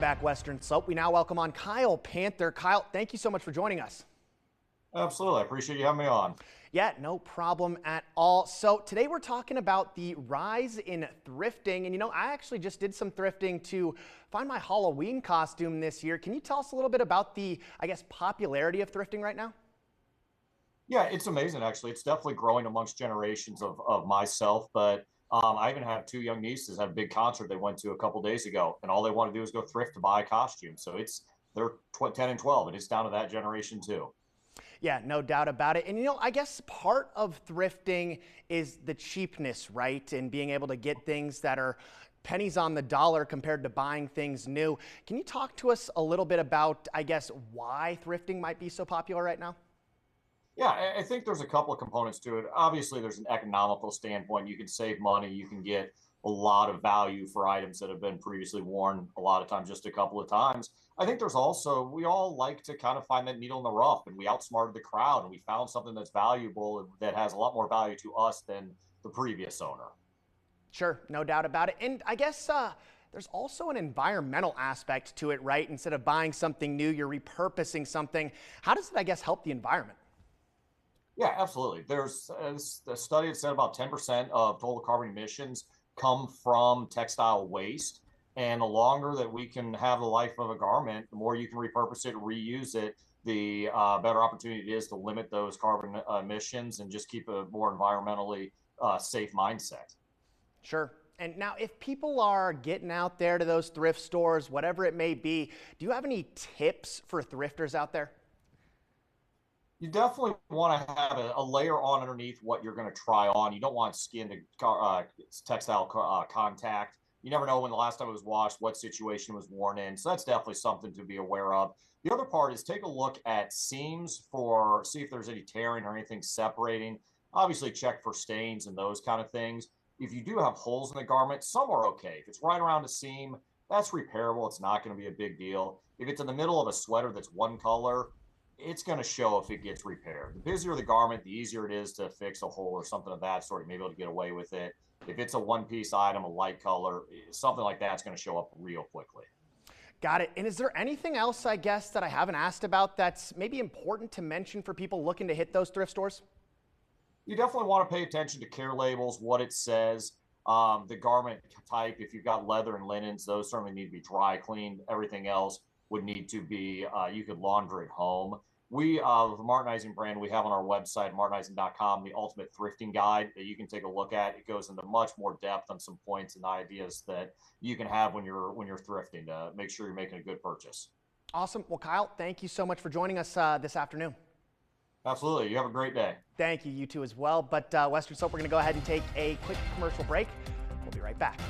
Back Western Slope, we now welcome on Kyle Panther. Kyle, thank you so much for joining us. Absolutely. I appreciate you having me on. Yeah, no problem at all. So today we're talking about the rise in thrifting. And I actually just did some thrifting to find my Halloween costume this year. Can you tell us a little bit about the, popularity of thrifting right now? Yeah, it's amazing, actually. It's definitely growing amongst generations of myself. But I even have two young nieces at a big concert they went to a couple days ago, and all they want to do is go thrift to buy a costume. So they're 10 and 12, and it's down to that generation too. Yeah, no doubt about it. And I guess part of thrifting is the cheapness, right? And being able to get things that are pennies on the dollar compared to buying things new. Can you talk to us a little bit about, why thrifting might be so popular right now? Yeah, I think there's a couple of components to it. Obviously, there's an economical standpoint. You can save money. You can get a lot of value for items that have been previously worn a lot of times, just a couple of times. I think there's also, we all like to kind of find that needle in the rough, and we outsmarted the crowd and we found something that's valuable and that has a lot more value to us than the previous owner. Sure, no doubt about it. And I guess there's also an environmental aspect to it, right? Instead of buying something new, you're repurposing something. How does it, help the environment? Yeah, absolutely. There's a study that said about 10% of total carbon emissions come from textile waste. And the longer that we can have the life of a garment, the more you can repurpose it, reuse it, the better opportunity it is to limit those carbon emissions and just keep a more environmentally safe mindset. Sure. And now, if people are getting out there to those thrift stores, whatever it may be, do you have any tips for thrifters out there? You definitely want to have a layer on underneath what you're going to try on. You don't want skin to textile contact. You never know when the last time it was washed, what situation it was worn in. So that's definitely something to be aware of. The other part is take a look at seams for see if there's any tearing or anything separating. Obviously, check for stains and those kind of things. If you do have holes in the garment, some are okay. If it's right around the seam, that's repairable. It's not going to be a big deal. If it's in the middle of a sweater that's one color, it's going to show if it gets repaired. The busier the garment, the easier it is to fix a hole or something of that sort. You may be able to get away with it. If it's a one-piece item, a light color, something like that's going to show up real quickly. Got it. And is there anything else, that I haven't asked about that's maybe important to mention for people looking to hit those thrift stores? You definitely want to pay attention to care labels, what it says, the garment type. If you've got leather and linens, those certainly need to be dry cleaned. Everything else would need to be, you could launder at home. The Martinizing brand, we have on our website, martinizing.com, the ultimate thrifting guide that you can take a look at. It goes into much more depth on some points and ideas that you can have when you're thrifting to make sure you're making a good purchase. Awesome. Well, Kyle, thank you so much for joining us this afternoon. Absolutely. You have a great day. Thank you. You too as well. But Western Slope, we're going to go ahead and take a quick commercial break. We'll be right back.